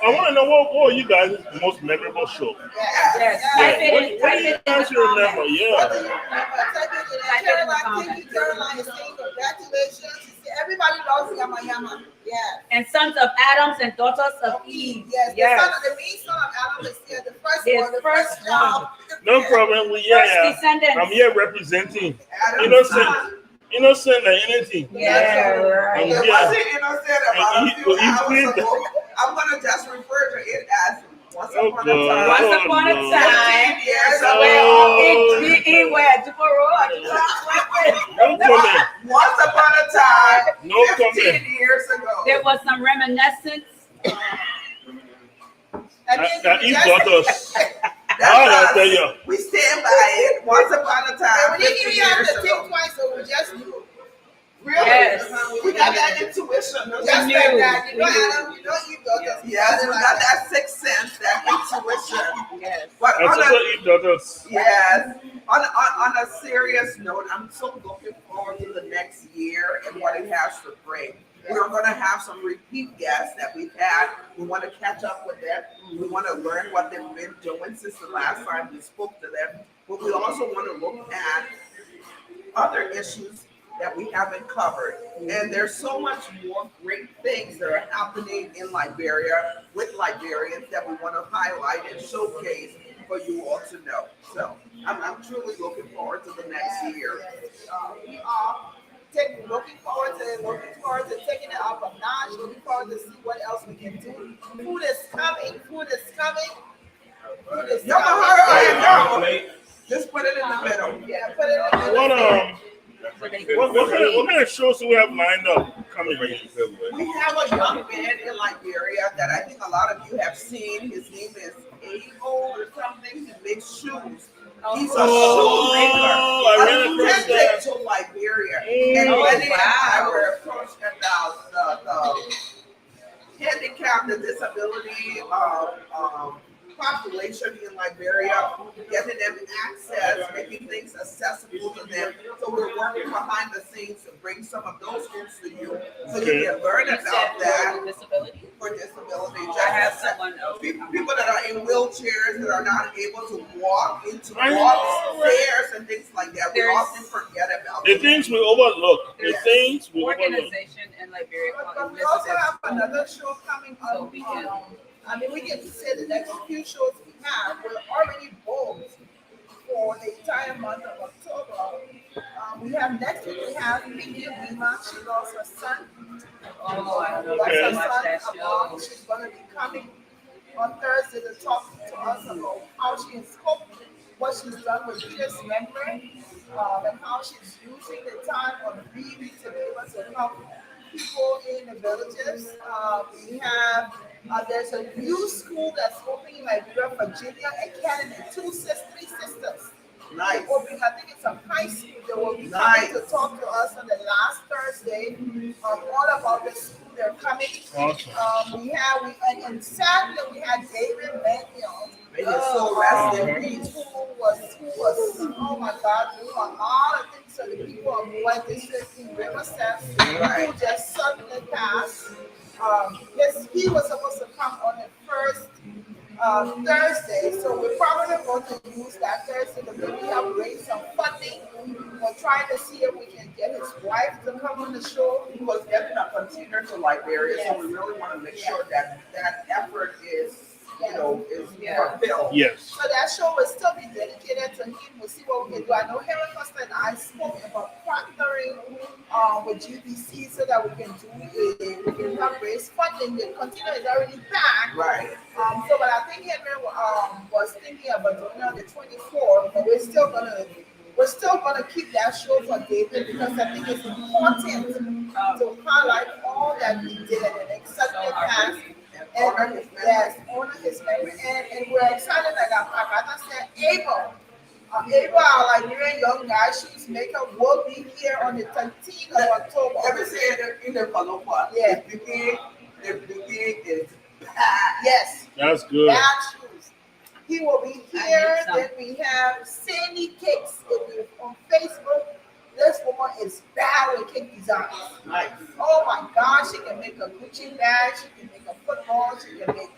want to know what were you guys' most memorable show? Yes. Yeah, Type it what in. do Type you it in guys the remember? comments. Yeah. What do you remember? Type it in. Type it in the Caroline, thank comments. you. Caroline is saying congratulations. She said everybody loves Yama Yama. Yes. And sons of Adams and daughters of Eve. Yes. The son of the main son of Adam is here. The first His one. The first first child. No problem. First I'm descendants. here representing. Adam's Innocent, son. innocent and anything. Yeah, right. I'm It here. wasn't innocent about And a few he's hours been- ago. I'm gonna just refer to it as once Oh, upon God. a time. Once upon a no. time. 15 years Oh. ago. In where? Tomorrow? No comment. Once upon a time. No 15 comment. years ago. There was some reminiscence. That Eve got us. That's I us. tell you. We stand by it. Once upon a And time. we didn't 15 even have years to think ago. twice, so we just knew. Really? Yes. We got that intuition. Just We like knew. that. You know, We knew. Adam, you know, you got us. Yes, we got that sixth sense, that intuition. Yes. But That's on what a, Eve got us. yes, on a serious note, I'm so looking forward to the next year and what it has to bring. We're going to have some repeat guests that we've had. We want to catch up with them. We want to learn what they've been doing since the last time we spoke to them. But we also want to look at other issues that we haven't covered. And there's so much more great things that are happening in Liberia with Liberians that we want to highlight and showcase for you all to know. So I'm truly looking forward to the next year. We are looking forward to taking it up a notch, looking forward to see what else we can do. Food is coming. Food is coming. Food is Y'all know coming. how to just put it in the middle. Yeah, put it in the What kind of shows do we have lined up coming? We have a young man in Liberia that I think a lot of you have seen. His name is Abo or something. He makes shoes. He's a Oh, I ran across shoemaker. that. To Liberia. And Oh, Lenny and I wow. were approached about the handicap, the disability population in Liberia, getting them access, making things accessible to them. So we're working behind the scenes to bring some of those groups to you so you can learn You about said that disability. for disability. I have Just someone else. people that are in wheelchairs that are not able to walk into I know, walk right? stairs and things like that. We There's- often forget about The them. things we overlook. The There's things we overlook. Organization in Liberia But called we also Elizabeth. have another show coming So up. we can- I mean, we can say the next few shows we have, we're already booked for the entire month of October. We have next week, we have Pinky Lima. She lost her son. Oh, I Lost love her so son much that along. show. She's gonna be coming on Thursday to talk to us about how she has coped, what she's done with Peter's memory, and how she's using the time on leave to be able to help people in the villages. We have there's a new school that's opening in Liberia, Virginia Academy. Three sisters. Nice. Opening, I think it's a high school. They will be coming Nice. to talk to us on the last Thursday all about the school. They're coming. Awesome. And Saturday we had David Manuel. May his soul rest in peace. Who was oh my God, doing a lot of things for the people of White District in Riverside, who just suddenly passed. He was supposed to come on the first Thursday, so we're probably going to use that Thursday to maybe help raise some funding. We're trying to see if we can get his wife to come on the show. He was getting a container to Liberia, so we really want to make sure that that effort is, is fulfilled. Yes. So that show will still be dedicated to him. We'll see what we can do. I know Helen Foster and I spoke about partnering with GBC so that we can help raise funding. The container is already packed. Right. But I think Henry was thinking about doing it on the 24th, but we're still gonna keep that show for David because I think it's important to highlight all that he did and accept the past. And yes, honor his memory. And we're excited like I said, Abel, our Liberian young guy, shoes maker, will be here on the 13th of October. Let me say it in the Palopa. Yeah. The beginning is Yes. That's good. Bad shoes. He will be here. I need some. Then we have Sandy Cakes on Facebook. This woman is bad with cake designs. Nice. Oh my God, she can make a Gucci bag, she can make a football, she can make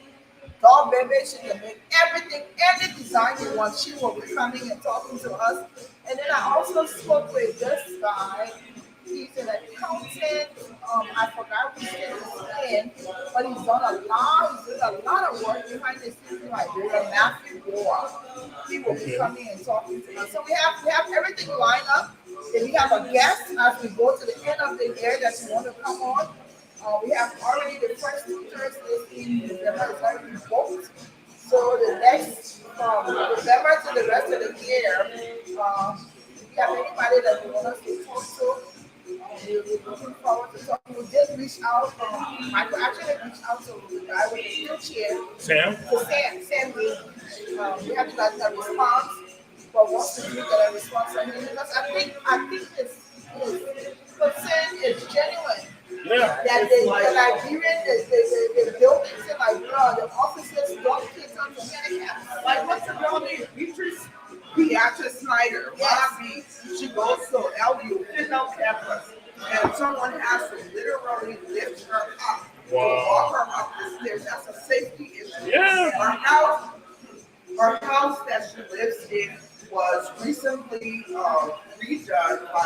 doll baby, she can make everything, any design you want. She will be coming and talking to us. And then I also spoke with this guy. He's an accountant. I forgot which state he's in, but he's done a lot of work behind the scenes, like Matthew Moore. He will be coming and talking to us. So we have everything lined up. If we have a guest as we go to the end of the year that you want to come on, we have already the first 2 Thursdays in November is already booked. So the next from November to the rest of the year, if you have anybody that you want us to talk to, we're looking forward to talking. We did reach out. Michael actually reached out to the guy with the wheelchair. Sam? To Sam Green. We haven't gotten a response, but once we get a response from him, because I think his concern is genuine. Yeah. That the Nigerian, the buildings in Liberia, the officers don't cater to handicaps. Like, what's the girl named? Beatrice Snyder. Yes. She goes to LU, Fidel campus, and someone has to literally lift her up. Wow. To walk her up the stairs. That's a safety issue. Yeah. Her house that she lives in was recently redone by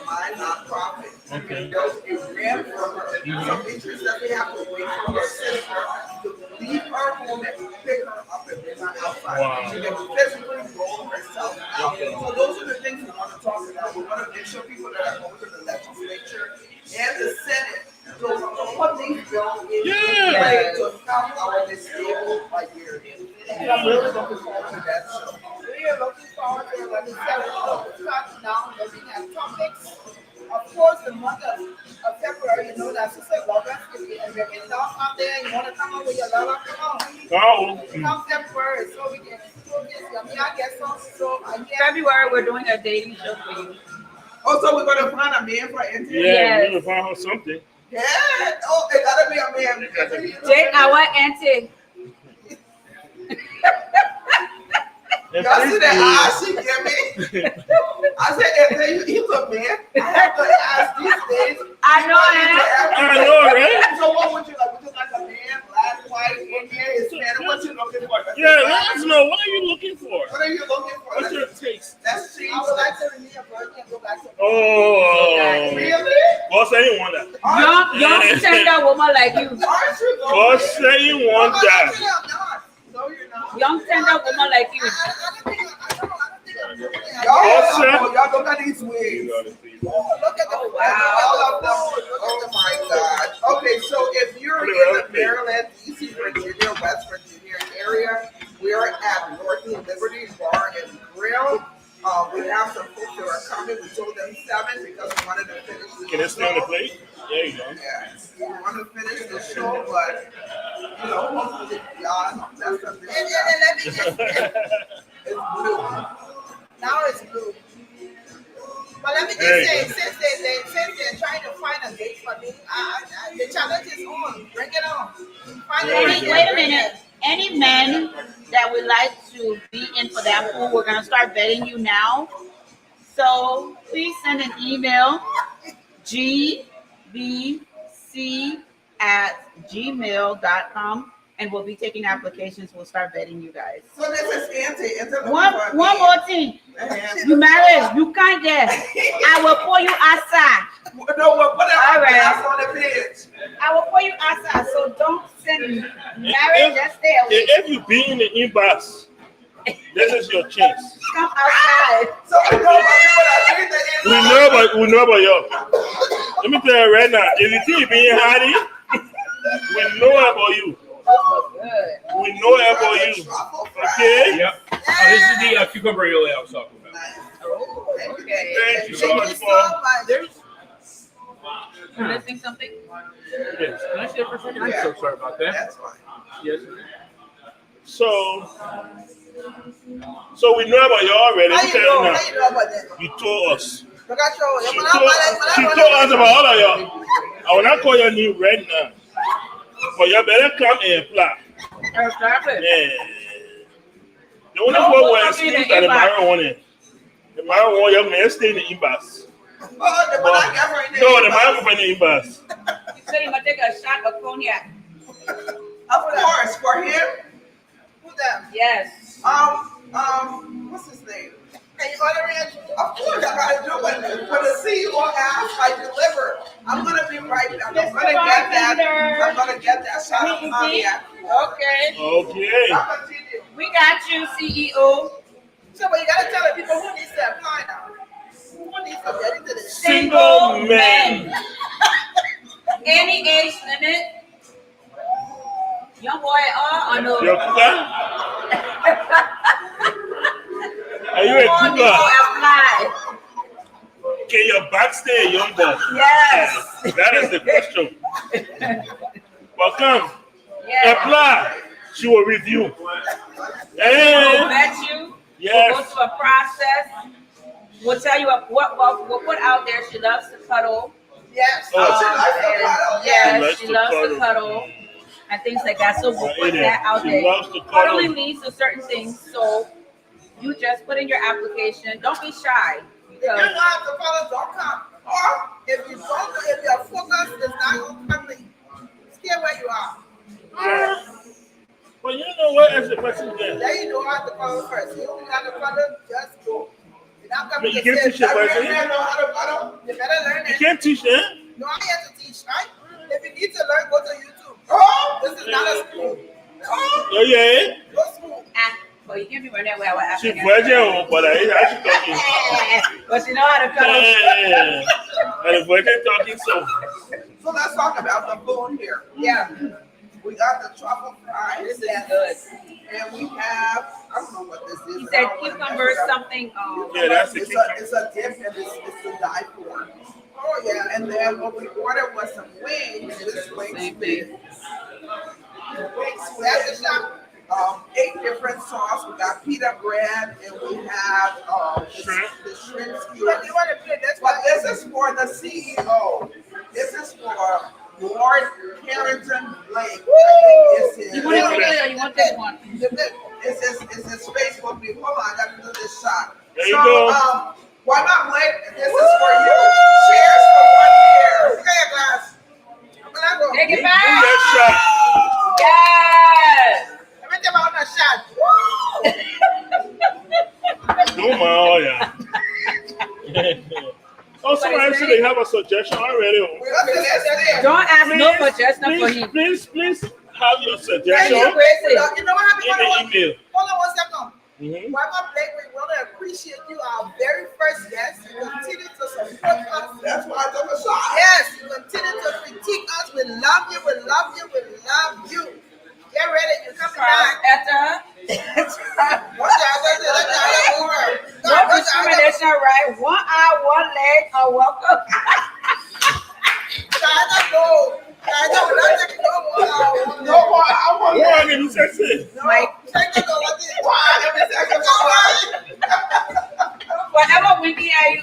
my nonprofit. Okay. There was a grant for her. Some pictures that they have to wait for her sister to leave her home and pick her up and bring her outside. Wow. She can physically roll herself out. So those are the things we want to talk about. We want to make sure people that are going to the legislature and the Senate to put these bills in play to help our disabled Nigerians. And I'm really looking forward to that show. We are looking forward to it. Like we said, we're starting now looking at topics. Of course, the month of February, you know that Sister August, and we're getting off out there. You want to come up with your lover? Come on. Come February, so we can still get some. Yeah, I guess so. So I guess February, we're doing a dating show for you. Oh, so we're going to find a man for NT? Yeah, Yes. we're gonna find her something. Yeah. Oh, it got to be a man. Date our auntie. And Y'all see that please, eye she give me? I said, if he's a man, I have to ask these days. I know, I know, right? So what would you like? Would you like a man, black, white, Indian, Hispanic? What you looking for? Yeah, let us know. What are you looking for? What are you looking for? What's your taste? That's cheap. I would like to renew your birthday and go back to Oh. Really? Boss saying want that. Young tender woman like you. Aren't you going? Boss saying want that. No, you're not. Young tender woman like you. Y'all look at these wigs. Look at the All of them. Oh my God. Okay, so if you're in the Maryland, DC, Virginia, West Virginia area, we're at Northern Liberty Bar and Grill. We have some folks that are coming. We told them 7 because we wanted to finish the Can it stay on the plate? There you go. Yeah, we want to finish the show, but you know, hopefully, y'all, that's a big And let me just It's blue. now it's blue. But let me just There you say, go. since they're trying to find a date for me, the challenge is on. Bring it on. Find There date. you go. Wait a minute. Any men that would like to be in for that pool, we're gonna start vetting you now. So please send an email, gbc@gmail.com, and we'll be taking applications. We'll start vetting you guys. So this is Auntie. One more thing. You married, you can't get. I will pull you outside. No, we'll put it All right. on the page. I will pull you outside. So don't send me. Married, just stay away. If you be in the inbox, this is your chance. Come outside. So we know about you, but I think that We know about you. Let me tell you right now, if you think you're being hiding, we know about you. Good. We know about you. Okay? Yep. This is the cucumber aioli I was talking about. Oh, okay. Thank you so Thank much you for. so much. You missing something? Yes. Can I see that for a second? I'm so sorry about that. That's fine. Yes. So we know about you already. How I'm you telling know? you now. How you know about that? You told us. Look at you. She told us about all of y'all. I will not call your name right now. But you better come and apply. Exactly. Yeah. The only No, one put where something in excuse the that the inbox. marijuana. The marijuana young man stay in the inbox. Oh, the one I got right there. No, the man from the bus. You said you might take a shot of cognac. Of course, for him. Who them? Yes. What's his name? And you ordering it? Of course, I gotta do it. When the CEO asks, I deliver. I'm gonna be right back. I'm gonna get that. I'm gonna get that shot of cognac. Okay. Okay. I'll continue. We got you, CEO. So, but you gotta tell the people who needs to apply now. Who needs to get into this? Single men. Any age limit? Young boy or no? Your cougar? Are you a All cougar? people apply. Can your back stay a young boy? Yes. That is the question. But come, Yes. apply. She will review. We'll And vet you. yes. We'll go through a process. We'll tell you what we'll put out there. She loves to cuddle. Yes. Oh, she likes to cuddle? Yes, She she likes loves to to cuddle. And things like that. So we'll put that out She there. loves to Cuddling cuddle. means to certain things. So you just put in your application. Don't be shy. If you don't have to follow, don't come. Or if you don't, if your focus is not on family, stay where you are. But you know what? As a person there. Then you know how to follow first. You don't have to follow, just go. You're not coming You to can't say, teach a person. you know how to follow. You better learn You it. can't teach them. No, I'm here to teach, right? If you need to learn, go to YouTube. Oh, This is not a school. Oh yeah. No school. But you give me right now where I She virgin, but I actually talking. But she know how to cuddle. Yeah. And the virgin talking so. so let's talk about the food here. Yeah. We got the truffle fries. This is good. And we have, I don't know what this is. He I said don't wanna cucumber mess it up. something. Yeah, that's the It's a dip and it's to die for. Oh, yeah. And then what we ordered was some wings. This wings Same with thing. That's the shop. 8 different sauce. We got pita bread and we have the shrimp You want skewers. to play this But one? this is for the CEO. This is for Lord Harrington Blake. I think You want to take it or you want this one? it's his Facebook page. Hold on, I gotta do this shot. There you go. Why not Blake? This is for you. Cheers for 1 year. Take a glass. I'm gonna go. Take it You back. get shot. Yes. Let me tell you about a shot. No more, yeah. Also, actually, have a suggestion already. What's the next thing? Don't ask no suggestion for him. Please have your Yeah, suggestion you're crazy. You know what in happened? the email. Hold on 1 second. Mhm. Why Blake, we want to appreciate you, our very first guest. You continue to support us. That's why I took a shot. Yes, you continue to critique us. We love you. We love you. We love you. Get ready. You're coming back. What's that? No discrimination, right? One eye, one leg, are welcome. No more. I want Why are you sexy? Mike, whatever we need, are you?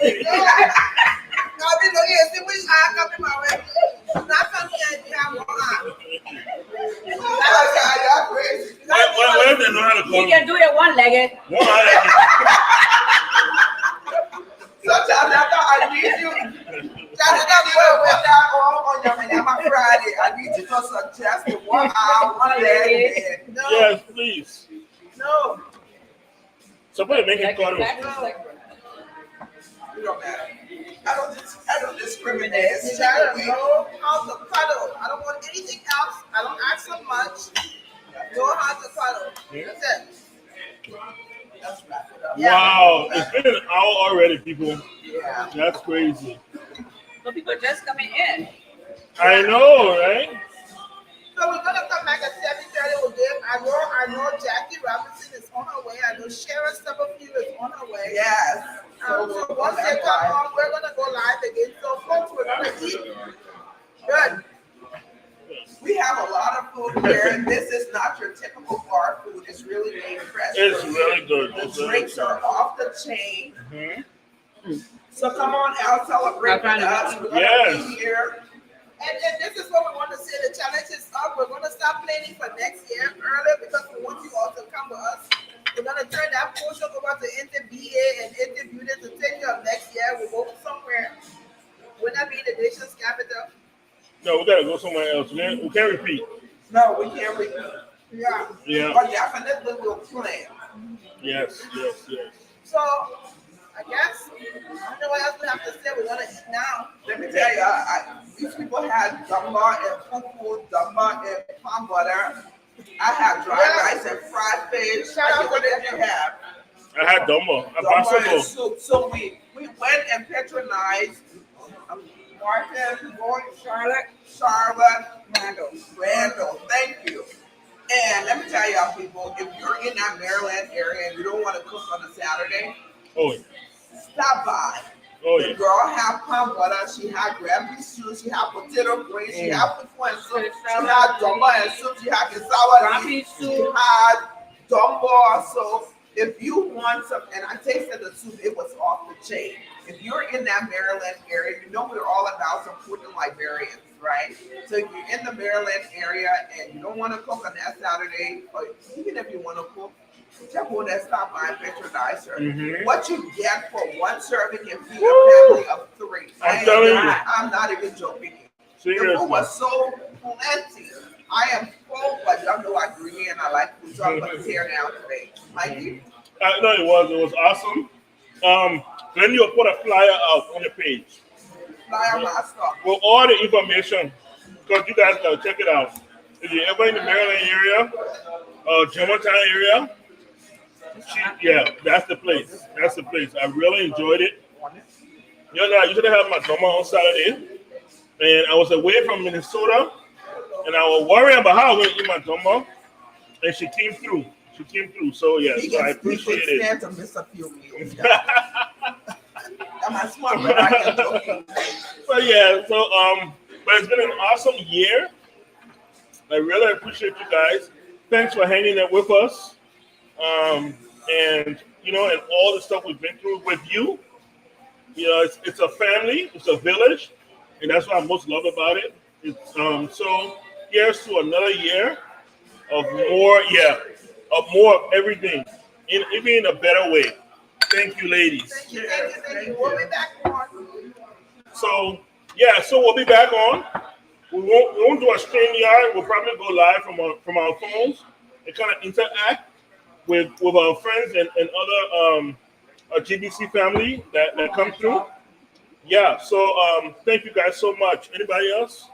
Why if they know how to You call can do it one-legged. One eye. Sometimes I thought I need you. I need you to suggest the 1 hour, 1 leg. Yes, please. No. Somebody make it call. It don't matter. I don't discriminate. You gotta know how to cuddle. I don't want anything else. I don't ask so much. Know how to cuddle. That's it. Let's wrap it up. Wow, it's been an hour already, people. Yeah. That's crazy. So people just coming in. I know, right? So we're gonna come back at 7:30 with them. I know Jackie Robinson is on her way. I know Sharon Stubblefield is on her way. Yes. So once they come on, we're gonna go live again. So folks, we're gonna eat. Good. We have a lot of food here, and this is not your typical bar food. It's really made fresh. It's really good. The It's really drinks good. are off the chain. Mhm. So come on out, celebrate with us. We're gonna Yes. be here. And this is what we want to say. The challenge is up. We're gonna start planning for next year earlier because we want you all to come with us. We're gonna turn that portion over to InterBA and InterBeauty to take care of next year. We'll go somewhere Would that be the nation's capital? No, we gotta go somewhere else. We can't repeat. No, we can't repeat. Yeah. Yeah. But definitely we'll plan. Yes. So, I guess, I don't know what else we have to say. We're going to eat now. Let me tell you, these people had dumba and fufu, dumba and palm butter. I had dry rice and fried fish. Shout out What to did you have? I had Dumbo. Dumba and Impossible. soup. So we went and patronized Martin, Charlotte, Randall. Thank you. And let me tell y'all people, if you're in that Maryland area and you don't want to cook on a Saturday, Oh, stop by. oh The yeah. girl had palm butter, she had green bean soup, she had potato grains, she had fufu and soup, she had dumbo and soup, she had cassava leaf, she had dumbo. So if you want some, and I tasted the soup, it was off the chain. If you're in that Maryland area, you know we're all about supporting librarians, right? So if you're in the Maryland area and you don't want to cook on that Saturday, or even if you want to cook, check on that stop by and patronize her. Mhm. What you get for one serving can feed a family of 3. I'm telling you. I'm not even joking. The Seriously. food was so plenty. I am full, but y'all know I greedy and I like food, so I'm going to tear down today. Mikey? No, it was awesome. Then you'll put a flyer out on the page Fly on my stuff. with all the information, because you guys gotta check it out. If you're ever in the Maryland area, Germantown area, yeah, that's the place. That's the place. I really enjoyed it. You know, I usually have my drummer on Saturday, and I was away from Minnesota, and I was worrying about how I would eat my drummer, and she came through. So yeah, so I appreciate it. Stand to miss a few meals. I'm smart, but I am joking. So yeah, but it's been an awesome year. I really appreciate you guys. Thanks for hanging out with us. And and all the stuff we've been through with you. You know, it's a family, it's a village, and that's what I most love about it. It's so here's to another year of more of everything, even in a better way. Thank you, ladies. Thank you. We'll be back on. So we'll be back on. We won't do a StreamYard. We'll probably go live from our phones and kind of interact with our friends and other GBC family that come through. Yeah. So thank you guys so much. Anybody else?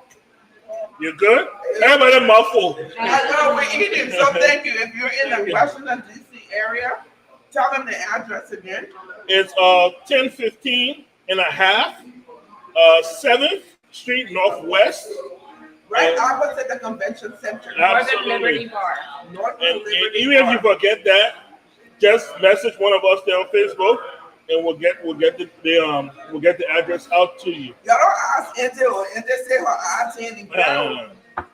You're good? Everybody muffled. I know we're eating, so thank you. If you're in the Washington, D.C. area, tell them the address again. It's 1015 and a half, 7th Street Northwest. Right opposite the convention center. Northern Liberty Bar. And even if you forget that, just message one of us there on Facebook, and we'll get the address out to you. Y'all don't ask Intel or Intel say her auntie and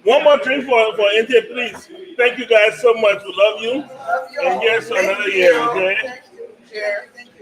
One more drink for Intel, please. Thank you guys so much. We love you. Love you And all. here's to Thank another you. year, okay? Thank you. Cheers. Thank you.